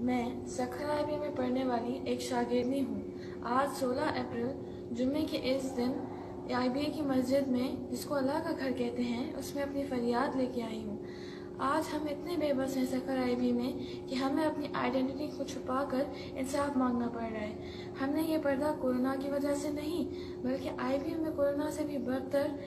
मैं सखर आईबी में पढ़ने वाली एक शागिर्दी हूँ। आज 16 अप्रैल जुम्मे के इस दिन आईबी की मस्जिद में, जिसको अल्लाह का घर कहते हैं, उसमें अपनी फरियाद लेके आई हूँ। आज हम इतने बेबस हैं सखर आईबी में कि हमें अपनी आइडेंटिटी को छुपाकर इंसाफ मांगना पड़ रहा है। हमने ये पर्दा कोरोना की वजह से नहीं, बल्कि आईबी में कोरोना से भी बदतर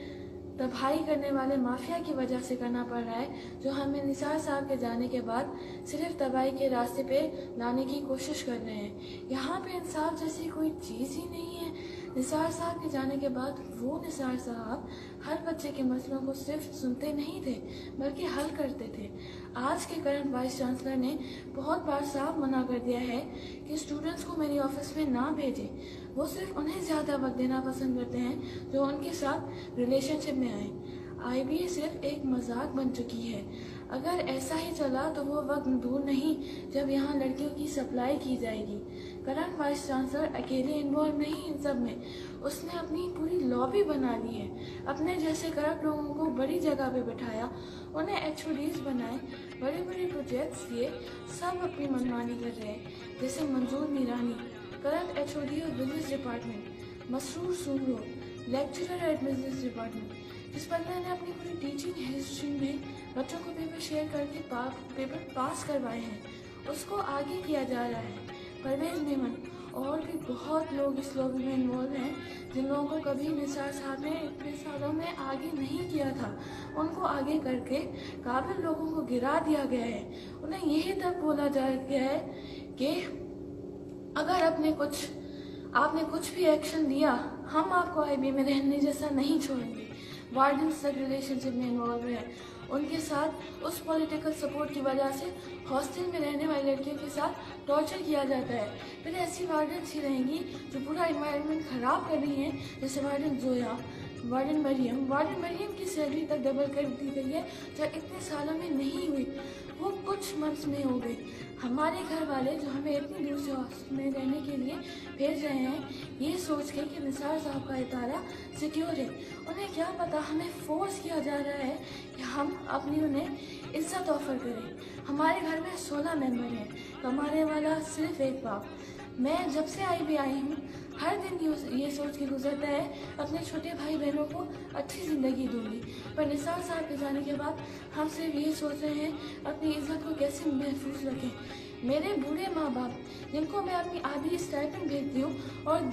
तबाही करने वाले माफिया की वजह से करना पड़ रहा है, जो हमें निसार साहब के जाने के बाद सिर्फ तबाही के रास्ते पे लाने की कोशिश कर रहे हैं। यहाँ पे इंसाफ जैसी कोई चीज़ ही नहीं है। निसार साहब के जाने के बाद वो निसार साहब हर बच्चे के मसलों को सिर्फ सुनते नहीं थे, बल्कि हल करते थे। आज के करंट वाइस चांसलर ने बहुत बार साफ मना कर दिया है कि स्टूडेंट्स को मेरी ऑफिस में ना भेजें। वो सिर्फ उन्हें ज़्यादा वक्त देना पसंद करते हैं जो उनके साथ रिलेशनशिप में आए। आईबी सिर्फ एक मजाक बन चुकी है। अगर ऐसा ही चला तो वो वक्त दूर नहीं जब यहाँ लड़कियों की सप्लाई की जाएगी। करंट वाइस चांसलर अकेले इन्वॉल्व नहीं इन सब में, उसने अपनी पूरी लॉबी बना ली है। अपने जैसे करप्ट लोगों को बड़ी जगह पे बिठाया, उन्हें एचओडीज बनाए, बड़े बड़े प्रोजेक्ट्स दिए, सब अपनी मनमानी कर रहे हैं। जैसे Manzoor Mirani, current HOD of business department, Masroor Suro, lecturer at business department, जिस बंदे ने अपनी पूरी टीचिंग हिस्ट्री में बच्चों को पेपर शेयर करके पेपर पास करवाए हैं, उसको आगे किया जा रहा है। परवेज मेमन और भी बहुत लोग इस लॉबी में इन्वॉल्व हैं, जिन लोगों को कभी निसार साहब ने इतने सालों में आगे नहीं किया था, उनको आगे करके काबिल लोगों को गिरा दिया गया है। उन्हें यही तक बोला जा गया है कि अगर आपने कुछ भी एक्शन लिया, हम आपको आईबी में रहने जैसा नहीं छोड़ेंगे। वार्डन्स तक रिलेशनशिप में इन्वॉल्व है, उनके साथ उस पॉलिटिकल सपोर्ट की वजह से हॉस्टल में रहने वाली लड़कियों के साथ टॉर्चर किया जाता है। फिर ऐसी वार्डन्स ही रहेंगी जो पूरा इन्वायरमेंट खराब कर रही हैं, जैसे वार्डन जोया, वार्डन मरियम की सैलरी तक डबल कर दी गई है, जो इतने सालों में नहीं हुई, वो कुछ मंथ्स में हो गई। हमारे घर वाले जो हमें इतनी दूर से हॉस्टल में रहने के लिए भेज रहे हैं, ये सोच के कि निसार साहब का इतारा सिक्योर है। उन्हें क्या पता हमें फोर्स किया जा रहा है कि हम अपनी उन्हें इज्जत ऑफर करें। हमारे घर में 16 मेंबर हैं, कमाने वाला सिर्फ एक बाप। मैं जब से आईबी आई हूँ, हर दिन ये सोच के गुजरता है अपने छोटे भाई बहनों को अच्छी ज़िंदगी दूंगी, पर निसार साहब के जाने के बाद हम सिर्फ ये सोच रहे हैं अपनी इज्जत को कैसे महफूज रखें। मेरे बूढ़े माँ बाप, जिनको मैं अपनी आधी स्टाइपेंड भेजती हूँ और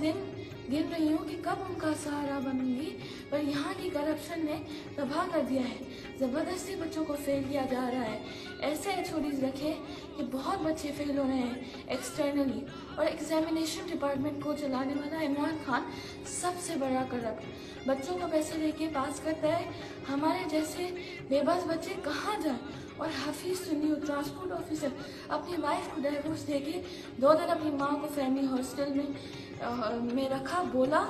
गिन रही हूँ कि कब उनका सहारा बनूंगी, पर यहाँ की करप्शन ने तबाह कर दिया है। ज़बरदस्ती बच्चों को फेल किया जा रहा है। ऐसे एचओडीज रखे कि बहुत बच्चे फेल हो रहे हैं एक्सटर्नली, और एग्जामिनेशन डिपार्टमेंट को चलाने वाला इमरान खान सबसे बड़ा करप्ट। बच्चों को पैसे लेके पास करता है। हमारे जैसे बेबस बच्चे कहाँ जाएं? और हफीज सुन्नी, ट्रांसपोर्ट ऑफिसर, अपनी वाइफ को डाइवोर्स देके 2 दिन अपनी माँ को फैमिली हॉस्टल में रखा, बोला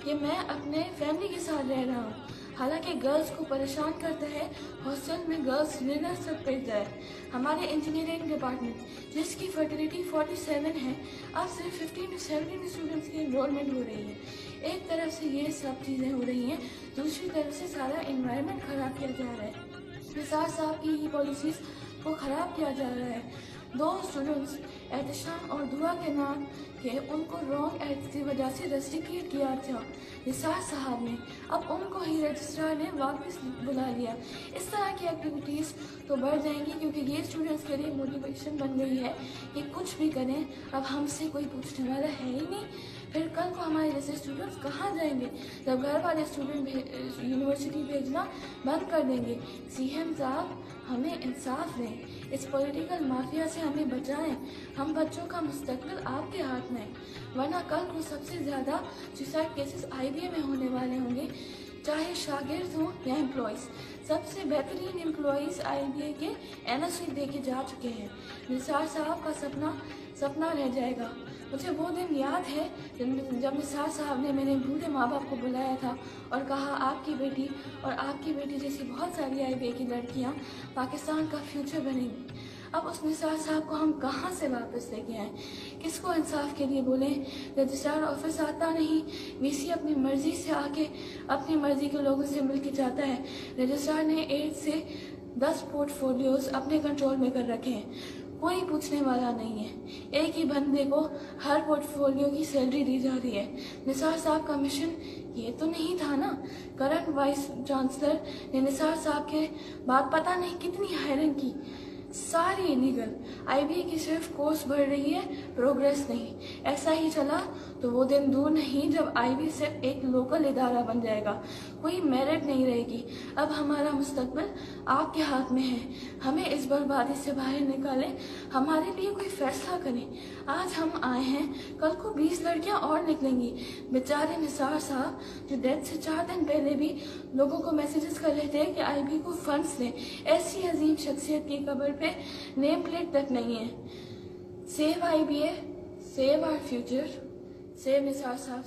कि मैं अपने फैमिली के साथ रह रहा हूँ। हालांकि गर्ल्स को परेशान करता है, हॉस्टल में गर्ल्स डिनर तक भेजता है। हमारे इंजीनियरिंग डिपार्टमेंट, जिसकी फर्टिलिटी 47 है, अब सिर्फ 15 से 17 स्टूडेंट्स की एनरोलमेंट हो रही है। एक तरफ से ये सब चीज़ें हो रही हैं, दूसरी तरफ से सारा इन्वायरमेंट खराब किया जा रहा है। निसार साहब की ही पॉलिसीज़ को ख़राब किया जा रहा है। 2 स्टूडेंट्स एहतशाम और दुआ के नाम के उनको रॉन्ग एक्ट की वजह से रेस्ट्रिक्ट किया था निसार साहब ने, अब उनको ही रजिस्ट्रार ने वापस बुला लिया। इस तरह की एक्टिविटीज़ तो बढ़ जाएंगी, क्योंकि ये स्टूडेंट्स के लिए मोटिवेशन बन गई है कि कुछ भी करें, अब हमसे कोई पूछने वाला है ही नहीं। फिर कल को हमारे जैसे स्टूडेंट्स कहाँ जाएंगे, जब घर वाले स्टूडेंट यूनिवर्सिटी भेजना बंद कर देंगे। सीएम साहब, हमें इंसाफ दें, इस पॉलिटिकल माफिया से हमें बचाएं। हम बच्चों का मुस्तकबिल आपके हाथ में है, वरना कल को सबसे ज़्यादा सुसाइड केसेस आईबी में होने वाले होंगे, चाहे शागिर्द हों या एम्प्लॉयज़। सबसे बेहतरीन एम्प्लॉयज़ आईबी के एनओसी दे के जा चुके हैं। निसार साहब का सपना रह जाएगा। मुझे वो दिन याद है जब निसार साहब ने मेरे बूढ़े माँ बाप को बुलाया था और कहा, आपकी बेटी और आपकी बेटी जैसी बहुत सारी आईबी की लड़कियाँ पाकिस्तान का फ्यूचर बनेंगी। अब उस निसार साहब को हम कहाँ से वापस लेके आएँ? किसको इंसाफ के लिए बोलें? रजिस्ट्रार ऑफिस आता नहीं, वीसी अपनी मर्जी से आके अपनी मर्जी के लोगों से मिल के जाता है। रजिस्ट्रार ने 8 से 10 पोर्टफोलियोज अपने कंट्रोल में कर रखे हैं। कोई पूछने वाला नहीं है। एक ही बंदे को हर पोर्टफोलियो की सैलरी दी जा रही है। निसार साहब का मिशन ये तो नहीं था ना। करंट वाइस चांसलर ने निसार साहब के बाद पता नहीं कितनी हायरिंग की, सारी इलीगल। आईबीए की सिर्फ कोर्स बढ़ रही है, प्रोग्रेस नहीं। ऐसा ही चला तो वो दिन दूर नहीं जब आईबी सिर्फ एक लोकल इदारा बन जाएगा, कोई मेरिट नहीं रहेगी। अब हमारा मुस्तकबिल आपके हाथ में है। हमें इस बर्बादी से बाहर निकालें, हमारे लिए कोई फैसला करें। आज हम आए हैं, कल को 20 लड़कियां और निकलेंगी। बेचारे निसार साहब जो डेथ से 4 दिन पहले भी लोगों को मैसेजेस कर रहे थे कि आईबी को फंड्स दें, ऐसी अजीम शख्सियत की कब्र पे नेम प्लेट तक नहीं है। Save IBA, save our future, save Nisar साहब।